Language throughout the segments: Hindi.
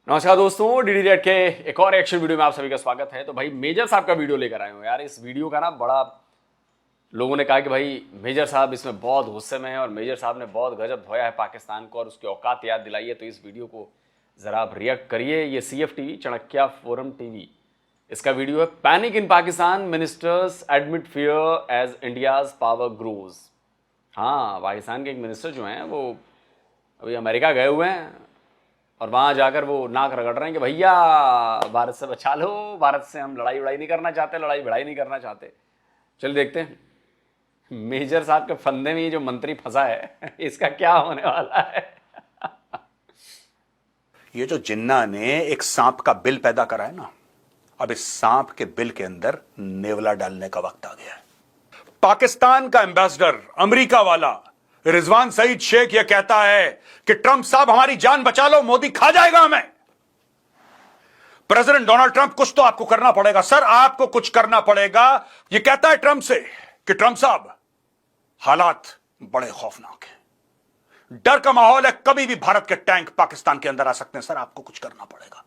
नमस्कार दोस्तों, डीडी रेड के एक और एक्शन वीडियो में आप सभी का स्वागत है। तो भाई मेजर साहब का वीडियो लेकर आए हो यार। इस वीडियो का ना बड़ा लोगों ने कहा कि भाई मेजर साहब इसमें बहुत गुस्से में है और मेजर साहब ने बहुत गजब धोया है पाकिस्तान को और उसकी औकात याद दिलाई है। तो इस वीडियो को जरा आप रिएक्ट करिए। ये CF TV Chanakya Forum TV इसका वीडियो है। Panic in Pakistan, ministers admit fear as India's power grows. हाँ, पाकिस्तान के एक मिनिस्टर जो हैं वो अभी अमेरिका गए हुए हैं और वहां जाकर वो नाक रगड़ रहे हैं कि भैया भारत से बचा लो, भारत से हम लड़ाई नहीं करना चाहते, लड़ाई भिड़ाई नहीं करना चाहते। चलिए देखते हैं मेजर साहब के फंदे में ये जो मंत्री फंसा है इसका क्या होने वाला है। ये जो जिन्ना ने एक सांप का बिल पैदा करा है ना, अब इस सांप के बिल के अंदर नेवला डालने का वक्त आ गया है। पाकिस्तान का एम्बेसडर अमेरिका वाला रिजवान सईद शेख यह कहता है कि ट्रंप साहब हमारी जान बचा लो, मोदी खा जाएगा हमें। प्रेसिडेंट डोनाल्ड ट्रंप, कुछ तो आपको करना पड़ेगा सर, आपको कुछ करना पड़ेगा। यह कहता है ट्रंप से कि ट्रंप साहब हालात बड़े खौफनाक हैं, डर का माहौल है, कभी भी भारत के टैंक पाकिस्तान के अंदर आ सकते हैं। सर आपको कुछ करना पड़ेगा,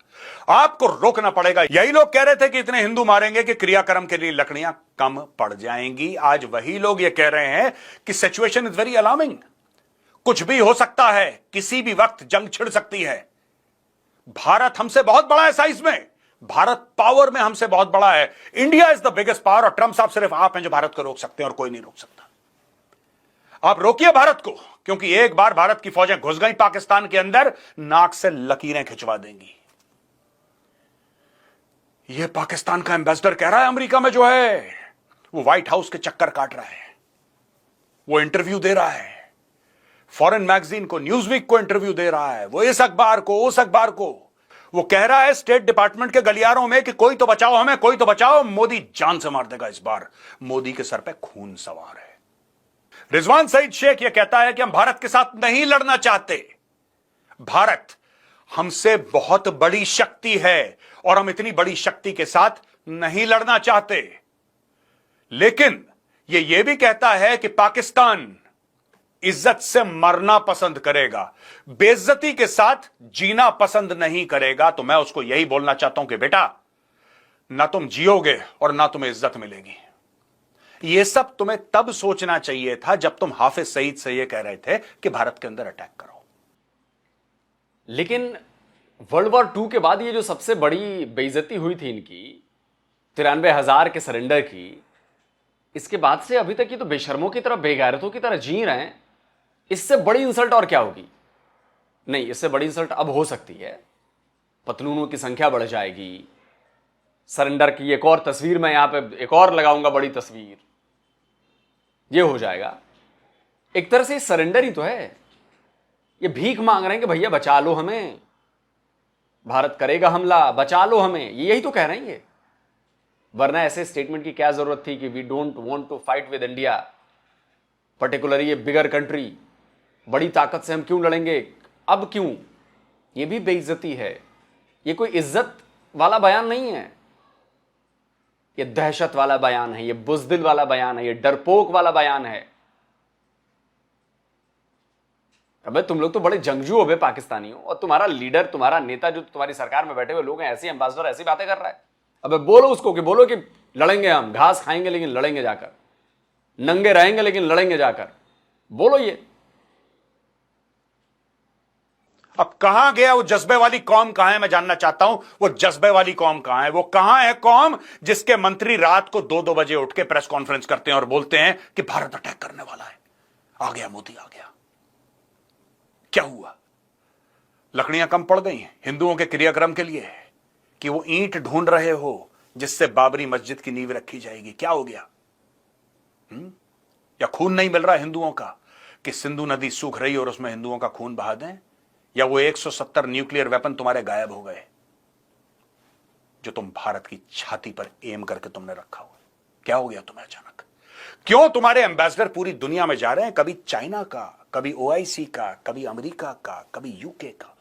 आपको रोकना पड़ेगा। यही लोग कह रहे थे कि इतने हिंदू मारेंगे कि क्रियाक्रम के लिए लकड़ियां कम पड़ जाएंगी। आज वही लोग ये कह रहे हैं कि सिचुएशन इज वेरी अलार्मिंग, कुछ भी हो सकता है, किसी भी वक्त जंग छिड़ सकती है। भारत हमसे बहुत बड़ा है साइज में, भारत पावर में हमसे बहुत बड़ा है। India is the biggest power और ट्रंप साहब सिर्फ आप हैं जो भारत को रोक सकते हैं और कोई नहीं रोक सकता। आप रोकिए भारत को, क्योंकि एक बार भारत की फौजें घुस गई पाकिस्तान के अंदर, नाक से लकीरें खिंचवा देंगी। यह पाकिस्तान का एम्बेसडर कह रहा है अमेरिका में जो है वो व्हाइट हाउस के चक्कर काट रहा है, वो इंटरव्यू दे रहा है, फॉरेन मैगजीन को, न्यूज़वीक को इंटरव्यू दे रहा है, वो इस अखबार को, उस अखबार को। वो कह रहा है स्टेट डिपार्टमेंट के गलियारों में कि कोई तो बचाओ हमें, कोई तो बचाओ, मोदी जान से मार देगा इस बार, मोदी के सर पे खून सवार है। रिजवान सईद शेख यह कहता है कि हम भारत के साथ नहीं लड़ना चाहते, भारत हमसे बहुत बड़ी शक्ति है और हम इतनी बड़ी शक्ति के साथ नहीं लड़ना चाहते। लेकिन यह भी कहता है कि पाकिस्तान इज्जत से मरना पसंद करेगा, बेइज्जती के साथ जीना पसंद नहीं करेगा। तो मैं उसको यही बोलना चाहता हूं कि बेटा, ना तुम जियोगे और ना तुम्हें इज्जत मिलेगी। यह सब तुम्हें तब सोचना चाहिए था जब तुम हाफिज सईद से यह कह रहे थे कि भारत के अंदर अटैक करो। लेकिन वर्ल्ड वॉर 2 के बाद ये जो सबसे बड़ी बेइज्जती हुई थी इनकी, 93,000 के सरेंडर की, इसके बाद से अभी तक ये तो बेशर्मों की तरह, बेगैरतों की तरह जी रहे हैं। इससे बड़ी इंसल्ट और क्या होगी? नहीं, इससे बड़ी इंसल्ट अब हो सकती है। पतलूनों की संख्या बढ़ जाएगी, सरेंडर की एक और तस्वीर मैं यहां पे एक और लगाऊंगा, बड़ी तस्वीर, ये हो जाएगा। एक तरह से सरेंडर ही तो है। ये भीख मांग रहे हैं कि भैया बचा लो हमें, भारत करेगा हमला, बचा लो हमें, यही तो कह रहे हैं ये। वरना ऐसे स्टेटमेंट की क्या जरूरत थी कि we don't want to fight with India, particularly ये बिगर कंट्री, बड़ी ताकत से हम क्यों लड़ेंगे, अब क्यों? ये भी बेइज्जती है। ये कोई इज्जत वाला बयान नहीं है, ये दहशत वाला बयान है, ये बुज़दिल वाला बयान है, ये डरपोक वाला बयान है। अबे तुम लोग तो बड़े जंगजू हो बे पाकिस्तानियों, और तुम्हारा लीडर, तुम्हारा नेता जो तुम्हारी सरकार में बैठे हुए लोग हैं, ऐसे एम्बेसडर ऐसी बातें कर रहा है। अबे बोलो उसको कि बोलो कि लड़ेंगे हम, घास खाएंगे लेकिन लड़ेंगे जाकर, नंगे रहेंगे लेकिन लड़ेंगे जाकर, बोलो ये। अब कहां गया वो जज्बे वाली कौम? कहां है मैं जानना चाहता हूं, वो जज्बे वाली कौम कहां है? वो कहां है कौम जिसके मंत्री रात को 2-2 बजे उठ के प्रेस कॉन्फ्रेंस करते हैं और बोलते हैं कि भारत अटैक करने वाला है, आ गया मोदी, आ गया। क्या हुआ? लकड़ियां कम पड़ गई हिंदुओं के क्रियाक्रम के लिए कि वो ईंट ढूंढ रहे हो जिससे बाबरी मस्जिद की नींव रखी जाएगी? क्या हो गया? या खून नहीं मिल रहा हिंदुओं का कि सिंधु नदी सूख रही और उसमें हिंदुओं का खून बहा दें? या वो 170 न्यूक्लियर वेपन तुम्हारे गायब हो गए जो तुम भारत की छाती पर एम करके तुमने रखा हुआ? क्या हो गया तुम्हें अचानक? क्यों तुम्हारे एम्बेसडर पूरी दुनिया में जा रहे हैं, कभी चाइना का, कभी OIC का, कभी अमेरिका का, कभी UK का,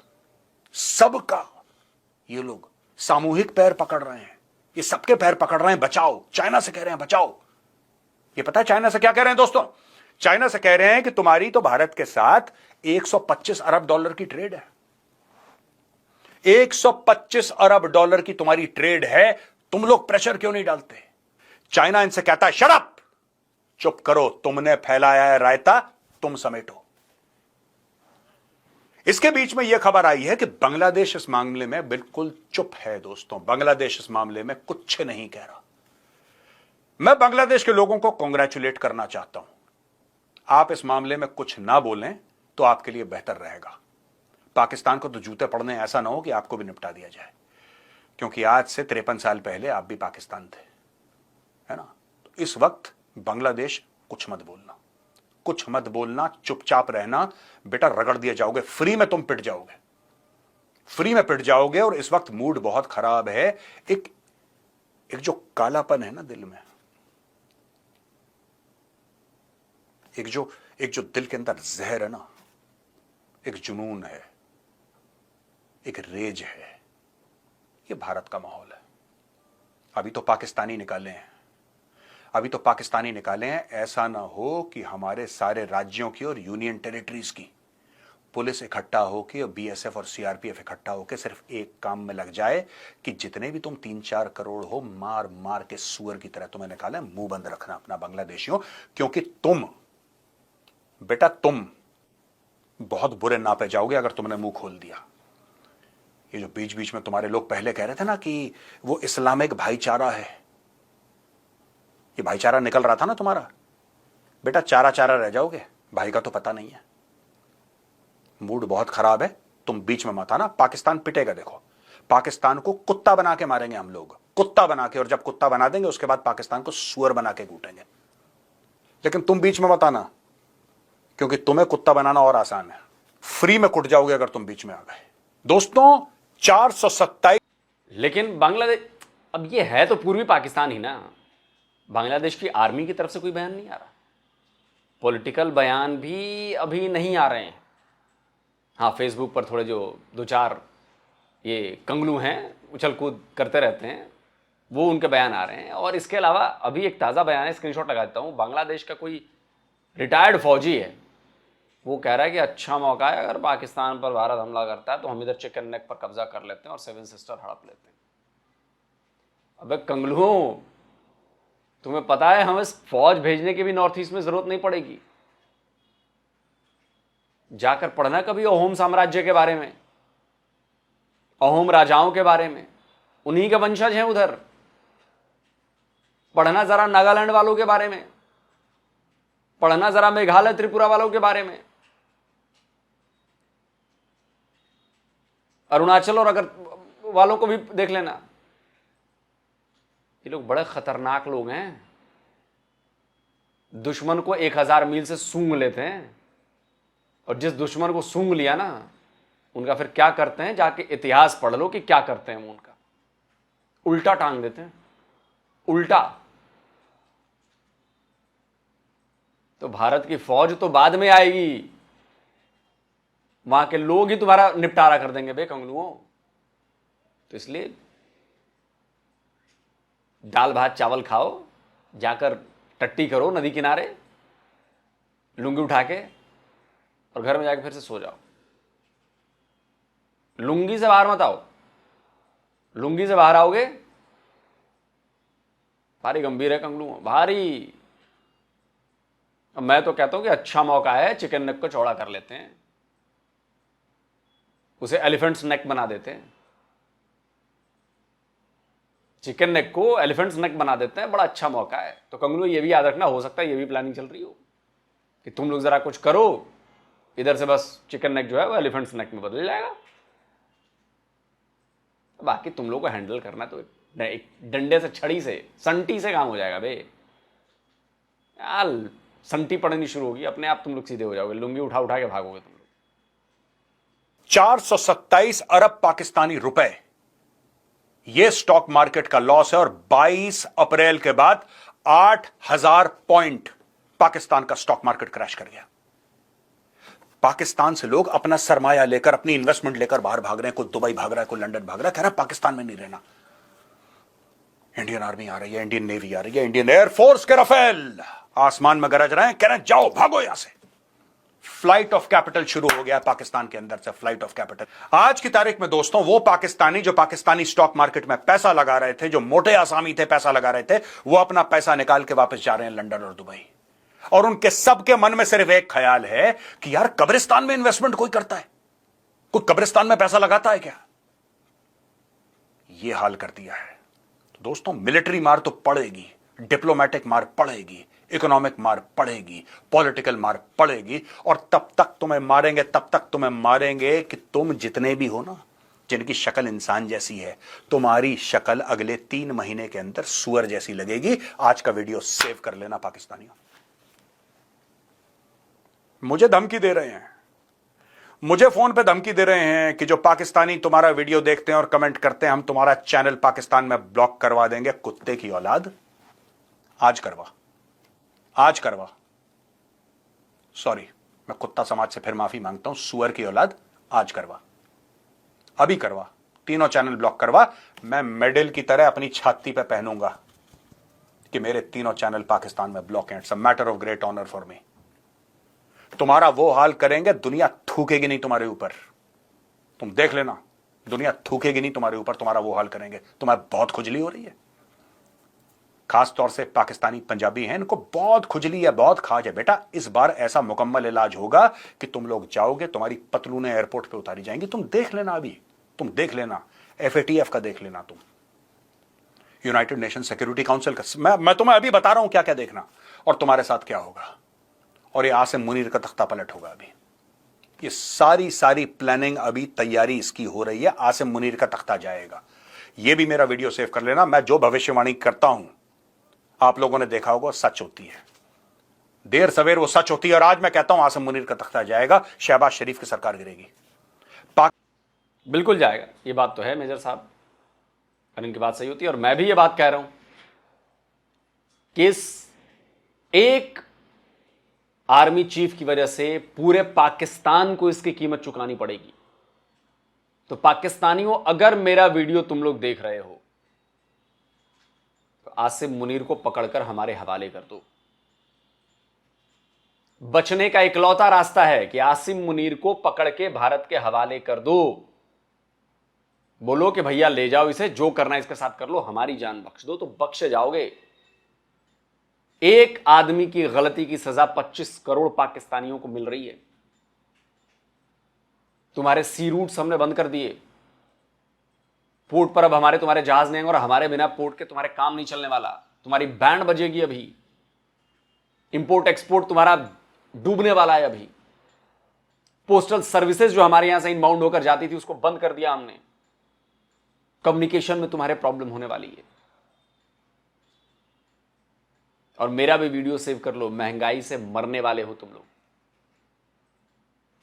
सबका ये लोग सामूहिक पैर पकड़ रहे हैं, ये सबके पैर पकड़ रहे हैं, बचाओ। चाइना से कह रहे हैं बचाओ। ये पता है चाइना से क्या कह रहे हैं दोस्तों? चाइना से कह रहे हैं कि तुम्हारी तो भारत के साथ $125 अरब की ट्रेड है, 125 अरब डॉलर की तुम्हारी ट्रेड है, तुम लोग प्रेशर क्यों नहीं डालते? चाइना इनसे कहता है शट अप, चुप करो, तुमने फैलाया है रायता, तुम समेटो। इसके बीच में यह खबर आई है कि बांग्लादेश इस मामले में बिल्कुल चुप है। दोस्तों, बांग्लादेश इस मामले में कुछ नहीं कह रहा। मैं बांग्लादेश के लोगों को कांग्रेचुलेट करना चाहता हूं। आप इस मामले में कुछ ना बोलें तो आपके लिए बेहतर रहेगा। पाकिस्तान को तो जूते पड़ने, ऐसा ना हो कि आपको भी निपटा दिया जाए, क्योंकि आज से 53 साल पहले आप भी पाकिस्तान थे, है ना? तो इस वक्त बांग्लादेश कुछ मत बोलना, कुछ मत बोलना, चुपचाप रहना। बेटा रगड़ दिए जाओगे, फ्री में तुम पिट जाओगे, फ्री में पिट जाओगे। और इस वक्त मूड बहुत खराब है। एक जो कालापन है ना दिल में, एक जो दिल के अंदर जहर है ना, एक जुनून है, एक रेज है, ये भारत का माहौल है। अभी तो पाकिस्तानी निकाले हैं, अभी तो पाकिस्तानी निकाले हैं। ऐसा ना हो कि हमारे सारे राज्यों की और यूनियन टेरिटरीज की पुलिस इकट्ठा होकर और बीएसएफ और सीआरपीएफ इकट्ठा होकर सिर्फ एक काम में लग जाए कि जितने भी तुम 3-4 करोड़ हो, मार मार के सुअर की तरह तुम्हें निकाले। मुंह बंद रखना अपना बांग्लादेशियों, क्योंकि तुम बेटा तुम बहुत बुरे नापे जाओगे अगर तुमने मुंह खोल दिया। ये जो बीच बीच में तुम्हारे लोग पहले कह रहे थे ना कि वो इस्लामिक भाईचारा है, ये भाईचारा निकल रहा था ना तुम्हारा, बेटा चारा चारा रह जाओगे, भाई का तो पता नहीं है। मूड बहुत खराब है, तुम बीच में मत आना। पाकिस्तान पिटेगा, देखो पाकिस्तान को कुत्ता बना के मारेंगे हम लोग, कुत्ता बना के। और जब कुत्ता बना देंगे उसके बाद पाकिस्तान को सुअर बना के कूटेंगे। लेकिन तुम बीच में मत आना, क्योंकि तुम्हें कुत्ता बनाना और आसान है। फ्री में कुट जाओगे अगर तुम बीच में आ गए। दोस्तों 427। लेकिन बांग्लादेश, अब ये है तो पूर्वी पाकिस्तान ही ना। बांग्लादेश की आर्मी की तरफ से कोई बयान नहीं आ रहा, पॉलिटिकल बयान भी अभी नहीं आ रहे हैं। हाँ, फेसबुक पर थोड़े जो 2-4 ये कंगलू हैं, उछल कूद करते रहते हैं, वो उनके बयान आ रहे हैं। और इसके अलावा अभी एक ताज़ा बयान है, स्क्रीनशॉट लगा देता हूँ। बांग्लादेश का कोई रिटायर्ड फौजी है, वो कह रहा है कि अच्छा मौका है, अगर पाकिस्तान पर भारत हमला करता है तो हम इधर चिकन नेक पर कब्जा कर लेते हैं और 7 सिस्टर हड़प लेते हैं। अबे कंगलुओं, तुम्हें पता है हमें फौज भेजने की भी नॉर्थ ईस्ट में जरूरत नहीं पड़ेगी। जाकर पढ़ना कभी अहोम साम्राज्य के बारे में, अहोम राजाओं के बारे में, उन्हीं के वंशज हैं उधर। पढ़ना जरा नागालैंड वालों के बारे में, पढ़ना जरा मेघालय त्रिपुरा वालों के बारे में, अरुणाचल और अगर वालों को भी देख लेना। ये लोग बड़े खतरनाक लोग हैं, दुश्मन को 1000 मील से सूंघ लेते हैं। और जिस दुश्मन को सूंघ लिया ना, उनका फिर क्या करते हैं, जाके इतिहास पढ़ लो कि क्या करते हैं वो। उनका उल्टा टांग देते हैं, उल्टा। तो भारत की फौज तो बाद में आएगी, वहां के लोग ही तुम्हारा निपटारा कर देंगे बे कंगलुओं। तो इसलिए दाल भात चावल खाओ, जाकर टट्टी करो नदी किनारे लुंगी उठा के, और घर में जाके फिर से सो जाओ। लुंगी से बाहर मत आओ, लुंगी से बाहर आओगे भारी गंभीर है कंगलुओं, भारी। अब मैं तो कहता हूं कि अच्छा मौका है, चिकन नेक को चौड़ा कर लेते हैं, उसे एलिफेंट्स नेक बना देते हैं। चिकन नेक को एलिफेंट्स नेक बना देते हैं, बड़ा अच्छा मौका है। तो कंगलू ये भी याद रखना, हो सकता है ये भी प्लानिंग चल रही हो कि तुम लोग जरा कुछ करो, इधर से बस चिकन नेक जो है वो एलिफेंट्स नेक में बदल जाएगा। बाकी तुम लोग को हैंडल करना तो एक डंडे से, छड़ी से, संटी से काम हो जाएगा बे यार। संटी पड़नी शुरू होगी, अपने आप तुम लोग सीधे हो जाओगे, लुंगी उठा उठा के भागोगे तुम लोग। 427 अरब पाकिस्तानी रुपए यह स्टॉक मार्केट का लॉस है। और 22 अप्रैल के बाद 8000 पॉइंट पाकिस्तान का स्टॉक मार्केट क्रैश कर गया। पाकिस्तान से लोग अपना सरमाया लेकर, अपनी इन्वेस्टमेंट लेकर बाहर भाग रहे हैं। कोई दुबई भाग रहा है, कोई लंदन भाग रहा है, कह रहा है पाकिस्तान में नहीं रहना। इंडियन आर्मी आ रही है, इंडियन नेवी आ रही है, इंडियन एयरफोर्स के राफेल आसमान में गरज रहे हैं, कह रहे हैं जाओ भागो यहां से। फ्लाइट ऑफ कैपिटल शुरू हो गया पाकिस्तान के अंदर से, फ्लाइट ऑफ कैपिटल। आज की तारीख में दोस्तों, वो पाकिस्तानी जो पाकिस्तानी स्टॉक मार्केट में पैसा लगा रहे थे, जो मोटे आसामी थे पैसा लगा रहे थे, वो अपना पैसा निकाल के वापस जा रहे हैं लंदन और दुबई। और उनके सबके मन में सिर्फ एक ख्याल है कि यार कब्रिस्तान में इन्वेस्टमेंट कोई करता है, कोई कब्रिस्तान में पैसा लगाता है क्या? ये हाल कर दिया है। तो दोस्तों, मिलिट्री मार तो पड़ेगी, डिप्लोमेटिक मार पड़ेगी, इकोनॉमिक मार पड़ेगी, पॉलिटिकल मार पड़ेगी। और तब तक तुम्हें मारेंगे, तब तक तुम्हें मारेंगे कि तुम जितने भी हो ना, जिनकी शक्ल इंसान जैसी है, तुम्हारी शक्ल अगले 3 महीने के अंदर सुअर जैसी लगेगी। आज का वीडियो सेव कर लेना पाकिस्तानियों। मुझे धमकी दे रहे हैं, मुझे फोन पे धमकी दे रहे हैं कि जो पाकिस्तानी तुम्हारा वीडियो देखते हैं और कमेंट करते हैं, हम तुम्हारा चैनल पाकिस्तान में ब्लॉक करवा देंगे। कुत्ते की औलाद, आज करवा, आज करवा। सॉरी, मैं कुत्ता समाज से फिर माफी मांगता हूं। सुअर की औलाद, आज करवा, अभी करवा, तीनों चैनल ब्लॉक करवा। मैं मेडल की तरह अपनी छाती पे पहनूंगा कि मेरे तीनों चैनल पाकिस्तान में ब्लॉक हैं। It's a matter of great honour for me. तुम्हारा वो हाल करेंगे, दुनिया थूकेगी नहीं तुम्हारे ऊपर। तुम देख लेना, दुनिया थूकेगी नहीं तुम्हारे ऊपर, तुम्हारा वो हाल करेंगे। तुम्हें बहुत खुजली हो रही है, खास तौर से पाकिस्तानी पंजाबी हैं, इनको बहुत खुजली है, बहुत खाज है। बेटा, इस बार ऐसा मुकम्मल इलाज होगा कि तुम लोग जाओगे, तुम्हारी पतलूने एयरपोर्ट पे उतारी जाएंगी। तुम देख लेना, अभी तुम देख लेना, FATF का देख लेना, तुम यूनाइटेड नेशन सिक्योरिटी काउंसिल का। मैं तुम्हें अभी बता रहा हूं क्या क्या देखना और तुम्हारे साथ क्या होगा। और ये आसिम मुनीर का तख्ता पलट होगा। अभी ये सारी प्लानिंग, अभी तैयारी इसकी हो रही है। आसिम मुनीर का तख्ता जाएगा। ये भी मेरा वीडियो सेव कर लेना। मैं जो भविष्यवाणी करता हूं, आप लोगों ने देखा होगा, सच होती है, देर सवेर वो सच होती है। और आज मैं कहता हूं आसिम मुनीर का तख्ता जाएगा, शहबाज शरीफ की सरकार गिरेगी। बिल्कुल जाएगा, ये बात तो है मेजर साहब, और इनकी बात सही होती है। और मैं भी ये बात कह रहा हूं कि इस एक आर्मी चीफ की वजह से पूरे पाकिस्तान को इसकी कीमत चुकानी पड़ेगी। तो पाकिस्तानियों, अगर मेरा वीडियो तुम लोग देख रहे हो तो आसिम मुनीर को पकड़कर हमारे हवाले कर दो। बचने का इकलौता रास्ता है कि आसिम मुनीर को पकड़ के भारत के हवाले कर दो। बोलो कि भैया ले जाओ इसे, जो करना है इसके साथ कर लो, हमारी जान बख्श दो, तो बख्शे जाओगे। एक आदमी की गलती की सजा 25 करोड़ पाकिस्तानियों को मिल रही है। तुम्हारे सी रूट्स हमने बंद कर दिए, पोर्ट पर अब हमारे तुम्हारे जहाज नहीं आएंगे, और हमारे बिना पोर्ट के तुम्हारे काम नहीं चलने वाला। तुम्हारी बैंड बजेगी अभी, इंपोर्ट एक्सपोर्ट तुम्हारा डूबने वाला है अभी। पोस्टल सर्विसेज जो हमारे यहां से इनबाउंड होकर जाती थी, उसको बंद कर दिया हमने। कम्युनिकेशन में तुम्हारे प्रॉब्लम होने वाली है। और मेरा भी वीडियो सेव कर लो, महंगाई से मरने वाले हो तुम लोग।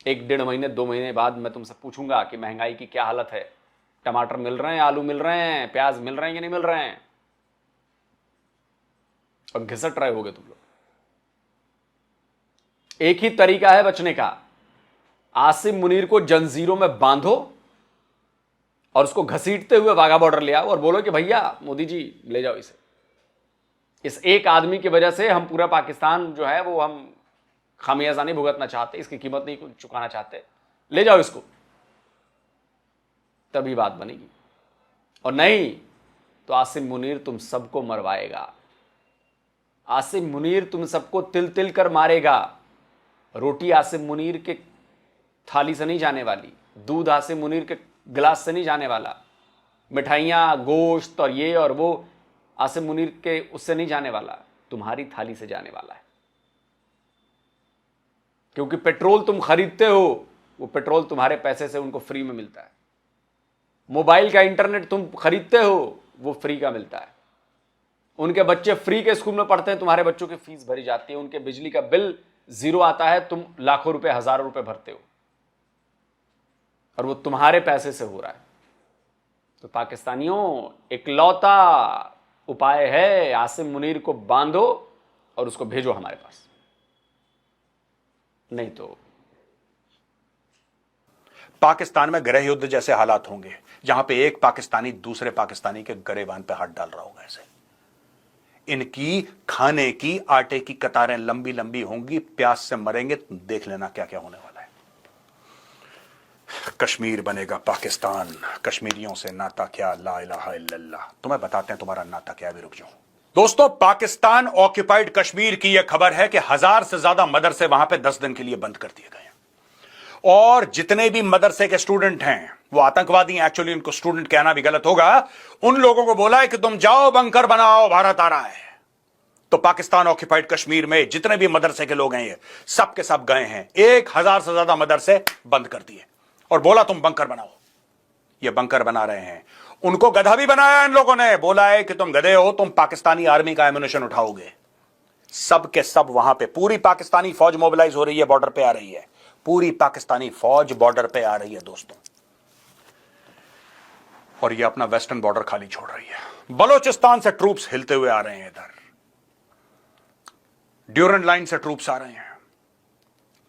1-1.5 महीने 2 महीने बाद मैं तुमसे पूछूंगा कि महंगाई की क्या हालत है। टमाटर मिल रहे हैं, आलू मिल रहे हैं, प्याज मिल रहे हैं कि नहीं मिल रहे हैं? और घिसट रहे होगे तुम लोग। एक ही तरीका है बचने का, आसिम मुनीर को जंजीरों में बांधो और उसको घसीटते हुए वाघा बॉर्डर ले आओ और बोलो कि भैया मोदी जी ले जाओ इसे। इस एक आदमी की वजह से हम पूरा पाकिस्तान जो है वो हम खामियाजा नहीं भुगतना चाहते, इसकी कीमत नहीं चुकाना चाहते, ले जाओ इसको, तभी बात बनेगी। और नहीं तो आसिम मुनीर तुम सबको मरवाएगा। आसिम मुनीर तुम सबको तिल तिल कर मारेगा। रोटी आसिम मुनीर के थाली से नहीं जाने वाली, दूध आसिम मुनीर के गिलास से नहीं जाने वाला, मिठाइयां, गोश्त और ये और वो आसिम मुनीर के उससे नहीं जाने वाला, तुम्हारी थाली से जाने वाला है। क्योंकि पेट्रोल तुम खरीदते हो, वो पेट्रोल तुम्हारे पैसे से उनको फ्री में मिलता है। मोबाइल का इंटरनेट तुम खरीदते हो, वो फ्री का मिलता है। उनके बच्चे फ्री के स्कूल में पढ़ते हैं, तुम्हारे बच्चों की फीस भरी जाती है। उनके बिजली का बिल 0 आता है, तुम लाखों रुपए, हजारों रुपए भरते हो, और वो तुम्हारे पैसे से हो रहा है। तो पाकिस्तानियों, इकलौता उपाय है, आसिम मुनीर को बांधो और उसको भेजो हमारे पास, नहीं तो पाकिस्तान में गृह युद्ध जैसे हालात होंगे, जहां पे एक पाकिस्तानी दूसरे पाकिस्तानी के गरेबान पे हाथ डाल रहा होगा। ऐसे इनकी खाने की आटे की कतारें लंबी लंबी होंगी, प्यास से मरेंगे। देख लेना क्या क्या होने वाला है। कश्मीर बनेगा पाकिस्तान, कश्मीरियों से नाता क्या, ला इलाहा इल्लल्लाह। तुम्हें बताते हैं तुम्हारा नाता क्या है, भी रुक जाओ। दोस्तों, पाकिस्तान ऑक्यूपाइड कश्मीर की यह खबर है कि 1000 से ज्यादा मदरसे वहां पे 10 दिन के लिए बंद कर दिए गए हैं। और जितने भी मदरसे के स्टूडेंट हैं वो आतंकवादी हैं। एक्चुअली उनको स्टूडेंट कहना भी गलत होगा। उन लोगों को बोला है कि तुम जाओ बंकर बनाओ, भारत आ रहा है। तो पाकिस्तान ऑक्यूपाइड कश्मीर में जितने भी मदरसे के लोग हैं ये सब के सब गए हैं। 1000 से ज्यादा मदरसे बंद कर दिए और बोला तुम बंकर बनाओ। ये बंकर बना रहे हैं। उनको गधा भी बनाया इन लोगों ने, बोला है कि तुम गधे हो, तुम पाकिस्तानी आर्मी का एम्युनिशन उठाओगे। सब के सब वहां पे पूरी पाकिस्तानी फौज मोबिलाइज हो रही है, बॉर्डर पे आ रही है। पूरी पाकिस्तानी फौज बॉर्डर पे आ रही है दोस्तों। और ये अपना वेस्टर्न बॉर्डर खाली छोड़ रही है। बलोचिस्तान से ट्रूप्स हिलते हुए आ रहे हैं। इधर ड्यूरन लाइन से ट्रूप्स आ रहे हैं।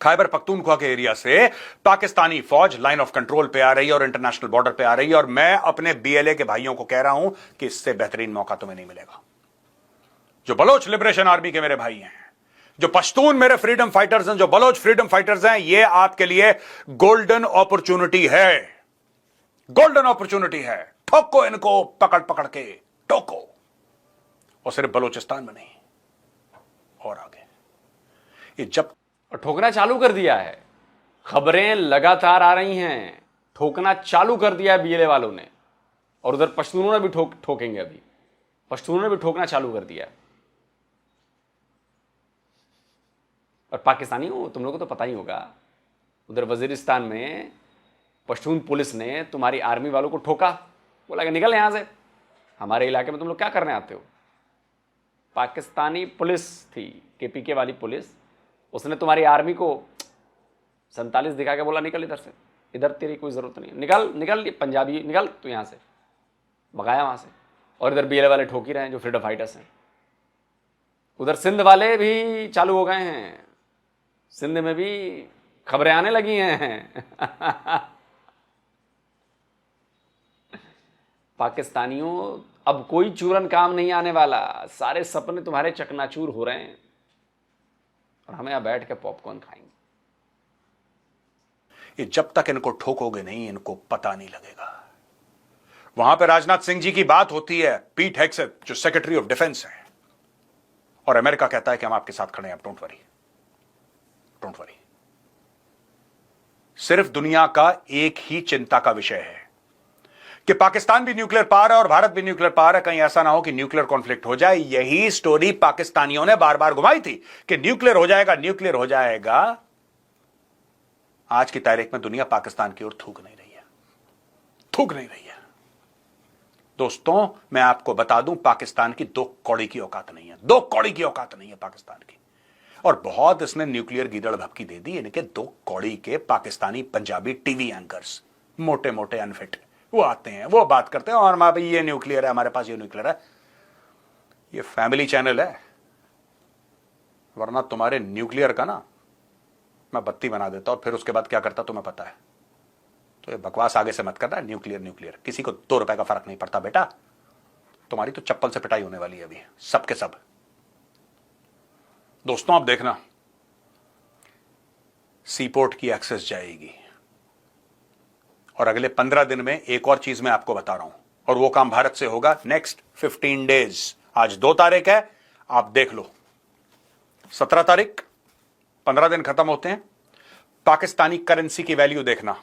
खैबर पख्तूनख्वा के एरिया से पाकिस्तानी फौज लाइन ऑफ कंट्रोल पे आ रही है और इंटरनेशनल बॉर्डर पे आ रही है। और मैं अपने बीएलए के भाइयों को कह रहा हूं कि इससे बेहतरीन मौका तुम्हें नहीं मिलेगा। जो बलोच लिबरेशन आर्मी के मेरे भाई हैं, जो पश्तून मेरे फ्रीडम फाइटर्स हैं, जो बलोच फ्रीडम फाइटर्स हैं, ये आपके लिए गोल्डन अपॉर्चुनिटी है। गोल्डन अपॉर्चुनिटी है। ठोको इनको, पकड़ पकड़ के ठोको। और सिर्फ बलोचिस्तान में नहीं, और आगे। ये जब और ठोकना चालू कर दिया है। खबरें लगातार आ रही हैं, ठोकना चालू कर दिया है बीएलए वालों ने। और उधर पश्तूनों ने भी ठोकेंगे। अभी पश्तूनों ने भी ठोकना चालू कर दिया है। और पाकिस्तानियों, तुम लोगों को तो पता ही होगा, उधर वजीरिस्तान में पश्तून पुलिस ने तुम्हारी आर्मी वालों को ठोका। बोला कि निकल यहां से, हमारे इलाके में तुम लोग क्या करने आते हो। पाकिस्तानी पुलिस थी, केपीके वाली पुलिस, उसने तुम्हारी आर्मी को 47 दिखा के बोला निकल इधर से, इधर तेरी कोई जरूरत नहीं, निकल निकल, ये पंजाबी निकल तू यहां से, भगाया वहां से। और इधर बीएलए वाले ठोक ही रहे हैं, जो फ्रीडम फाइटर्स हैं। उधर सिंध वाले भी चालू हो गए हैं। सिंध में भी खबरें आने लगी हैं। पाकिस्तानियों, अब कोई चूरन काम नहीं आने वाला। सारे सपने तुम्हारे चकनाचूर हो रहे हैं और हम यहां बैठ के पॉपकॉर्न खाएंगे। ये जब तक इनको ठोकोगे नहीं, इनको पता नहीं लगेगा। वहां पे राजनाथ सिंह जी की बात होती है, पीट हेग्सेथ जो सेक्रेटरी ऑफ डिफेंस है, और अमेरिका कहता है कि हम आपके साथ खड़े हैं, आप डोंट वरी, डोंट वरी। सिर्फ दुनिया का एक ही चिंता का विषय है कि पाकिस्तान भी न्यूक्लियर पावर है और भारत भी न्यूक्लियर पावर है। कहीं ऐसा ना हो कि न्यूक्लियर कॉन्फ्लिक्ट हो जाए। यही स्टोरी पाकिस्तानियों ने बार बार घुमाई थी कि न्यूक्लियर हो जाएगा, न्यूक्लियर हो जाएगा। आज की तारीख में दुनिया पाकिस्तान की ओर थूक नहीं रही है, थूक नहीं रही है। दोस्तों, मैं आपको बता दूं, पाकिस्तान की 2 कौड़ी की औकात नहीं है, 2 कौड़ी की औकात नहीं है पाकिस्तान की। और बहुत इसने न्यूक्लियर गीदड़ भपकी दे दी। इनके 2 कौड़ी के पाकिस्तानी पंजाबी टीवी एंकर्स, मोटे मोटे अनफिट, वो आते हैं, वो बात करते हैं, और हमारे भाई ये न्यूक्लियर है, हमारे पास ये न्यूक्लियर है। ये फैमिली चैनल है, वरना तुम्हारे न्यूक्लियर का ना मैं बत्ती बना देता और फिर उसके बाद क्या करता तुम्हें पता है। तो ये बकवास आगे से मत करना। न्यूक्लियर न्यूक्लियर किसी को 2 रुपए का फर्क नहीं पड़ता बेटा। तुम्हारी तो चप्पल से पिटाई होने वाली है अभी, सबके सब। दोस्तों, आप देखना, सीपोर्ट की एक्सेस जाएगी। और अगले 15 दिन में एक और चीज मैं आपको बता रहा हूं, और वो काम भारत से होगा नेक्स्ट 15 डेज। आज 2 तारीख है, आप देख लो, 17 तारीख, 15 दिन खत्म होते हैं। पाकिस्तानी करेंसी की वैल्यू देखना,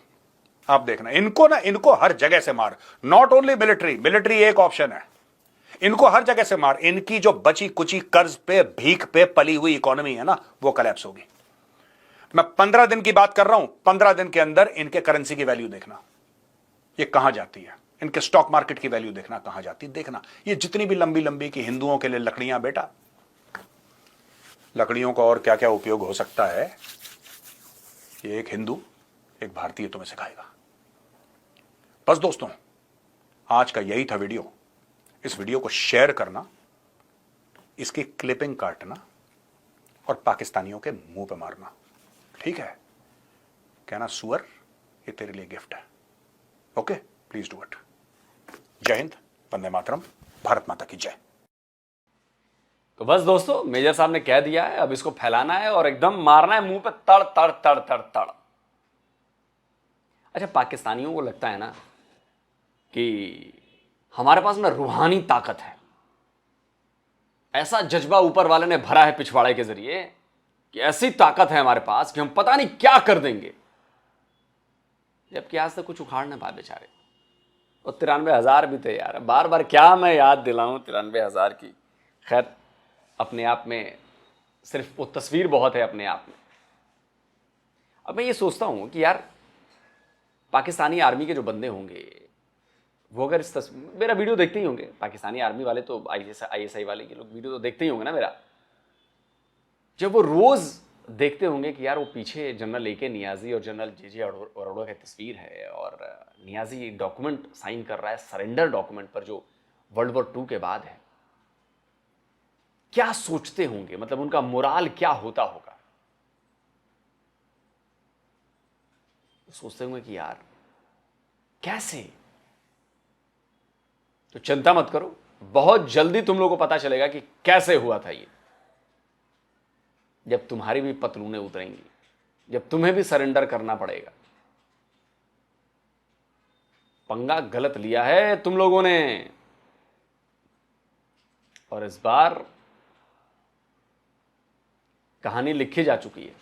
आप देखना। इनको हर जगह से मार, नॉट ओनली मिलिट्री, मिलिट्री एक ऑप्शन है, इनको हर जगह से मार। इनकी जो बची कुची कर्ज पे, भीख पे पली हुई इकोनॉमी है ना, वो कोलैप्स होगी। मैं 15 दिन की बात कर रहा हूं। 15 दिन के अंदर इनके करेंसी की वैल्यू देखना, ये कहां जाती है। इनके स्टॉक मार्केट की वैल्यू देखना कहां जाती है। देखना, ये जितनी भी लंबी लंबी की हिंदुओं के लिए लकड़ियां, बेटा, लकड़ियों का और क्या क्या उपयोग हो सकता है, ये एक हिंदू, एक भारतीय तुम्हें सिखाएगा। बस दोस्तों, आज का यही था वीडियो। इस वीडियो को शेयर करना, इसकी क्लिपिंग काटना और पाकिस्तानियों के मुंह पे मारना, ठीक है। कहना सुअर, ये तेरे लिए गिफ्ट है। Okay, please do it. जय हिंद, वंदे मातरम, भारत माता की जय। तो बस दोस्तों, मेजर साहब ने कह दिया है, अब इसको फैलाना है और एकदम मारना है मुंह पे तड़ तड़ तड़ तड़ तड़। अच्छा, पाकिस्तानियों को लगता है ना कि हमारे पास ना रूहानी ताकत है, ऐसा जज्बा ऊपर वाले ने भरा है पिछवाड़े के जरिए कि ऐसी ताकत है हमारे पास कि हम पता नहीं क्या कर देंगे, जबकि आज तक कुछ उखाड़ ना पाए बेचारे। और 93,000 भी थे यार, बार बार क्या मैं याद दिलाऊं 93,000 की। खैर, अपने आप में सिर्फ वो तस्वीर बहुत है अपने आप में। अब मैं ये सोचता हूं कि यार पाकिस्तानी आर्मी के जो बंदे होंगे वो अगर इस तस्वीर, मेरा वीडियो देखते ही होंगे पाकिस्तानी आर्मी वाले, तो ISI वाले के लोग वीडियो तो देखते ही होंगे ना मेरा। जब वो रोज देखते होंगे कि यार वो पीछे जनरल AK नियाजी और जनरल JJ अरोड़ा की तस्वीर है और नियाजी डॉक्यूमेंट साइन कर रहा है सरेंडर डॉक्यूमेंट पर जो World War II के बाद है, क्या सोचते होंगे, मतलब उनका मोराल क्या होता होगा। सोचते होंगे कि यार कैसे। तो चिंता मत करो, बहुत जल्दी तुम लोगों को पता चलेगा कि कैसे हुआ था ये। जब तुम्हारी भी पतलूनें उतरेंगी, जब तुम्हें भी सरेंडर करना पड़ेगा। पंगा गलत लिया है तुम लोगों ने, और इस बार कहानी लिखी जा चुकी है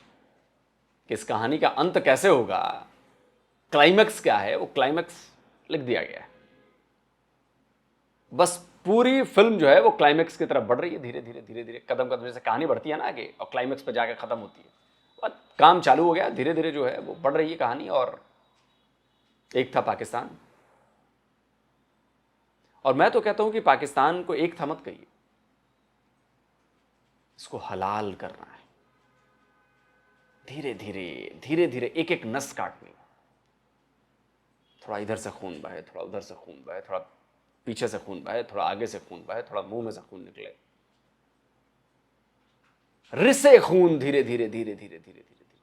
कि इस कहानी का अंत कैसे होगा, क्लाइमैक्स क्या है, वो क्लाइमैक्स लिख दिया गया है। बस पूरी फिल्म जो है वो क्लाइमैक्स की तरफ बढ़ रही है, धीरे धीरे धीरे धीरे, कदम कदम, जैसे कहानी बढ़ती है ना आगे और क्लाइमैक्स पे जाकर खत्म होती है, और काम चालू हो गया, धीरे धीरे जो है वो बढ़ रही है कहानी। और एक था पाकिस्तान, और मैं तो कहता हूं कि पाकिस्तान को एक था मत कहिए, इसको हलाल करना है, धीरे धीरे धीरे धीरे एक एक नस काटनी। थोड़ा इधर से खून बहे, थोड़ा उधर से खून बहे, थोड़ा पीछे से खून बहे, थोड़ा आगे से खून बहे, थोड़ा मुंह में से खून निकले, रिसे खून धीरे धीरे धीरे धीरे धीरे धीरे धीरे।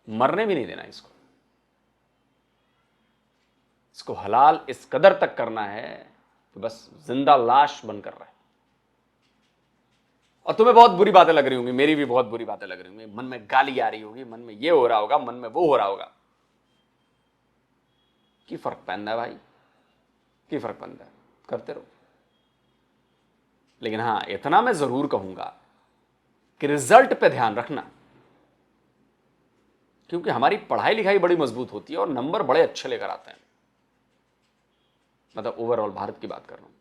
मरने भी नहीं देना इसको, इसको हलाल इस कदर तक करना है कि बस जिंदा लाश बनकर रहे। और तुम्हें बहुत बुरी बातें लग रही होंगी, मेरी भी बहुत बुरी बातें लग रही होंगी, मन में गाली आ रही होगी, मन में ये हो रहा होगा, मन में वो हो रहा होगा। की फर्क पैंदा है भाई, की फर्क पैंदा है, करते रहो। लेकिन हां, इतना मैं जरूर कहूंगा कि रिजल्ट पे ध्यान रखना, क्योंकि हमारी पढ़ाई लिखाई बड़ी मजबूत होती है और नंबर बड़े अच्छे लेकर आते हैं। मतलब ओवरऑल भारत की बात कर रहा हूं,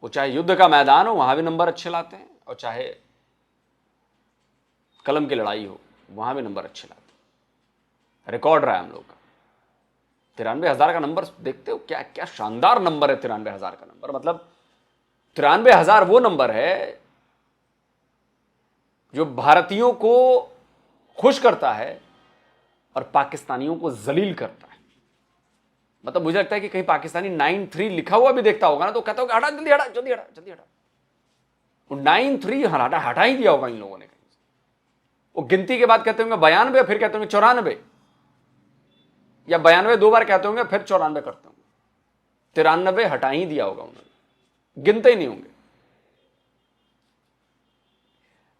वो चाहे युद्ध का मैदान हो वहां भी नंबर अच्छे लाते हैं, और चाहे कलम की लड़ाई हो वहां भी नंबर अच्छे लाते हैं। रिकॉर्ड रहा है हम लोग का 93,000 का नंबर, देखते हो क्या क्या शानदार नंबर है 93,000 का नंबर। मतलब 93,000 वो नंबर है जो भारतीयों को खुश करता है और पाकिस्तानियों को जलील करता है। मतलब मुझे लगता है कि कहीं पाकिस्तानी 93 लिखा हुआ भी देखता होगा ना तो कहता होगा हटा, जल्दी हटा, जल्दी हटा, जल्दी हटा। वो 93 हटा ही दिया होगा इन लोगों ने कहीं। वो गिनती के बाद कहते होंगे 92, फिर कहते होंगे 94, या 92 दो बार कहते होंगे फिर 94 करते होंगे। 93 हटा ही दिया होगा उन्होंने, गिनते ही नहीं होंगे।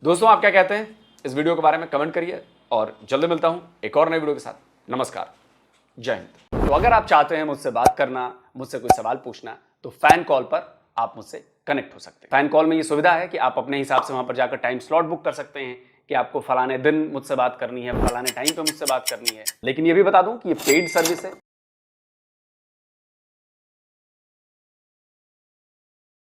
दोस्तों, आप क्या कहते हैं इस वीडियो के बारे में कमेंट करिए, और जल्दी मिलता हूं एक और नए वीडियो के साथ। नमस्कार, जय हिंद। तो अगर आप चाहते हैं मुझसे बात करना, मुझसे कोई सवाल पूछना, तो फैन कॉल पर आप मुझसे कनेक्ट हो सकते हैं। फैन कॉल में ये सुविधा है कि आप अपने हिसाब से वहां पर जाकर टाइम स्लॉट बुक कर सकते हैं कि आपको फलाने दिन मुझसे बात करनी है, फलाने टाइम पे मुझसे बात करनी है। लेकिन ये भी बता दूं कि ये पेड सर्विस है।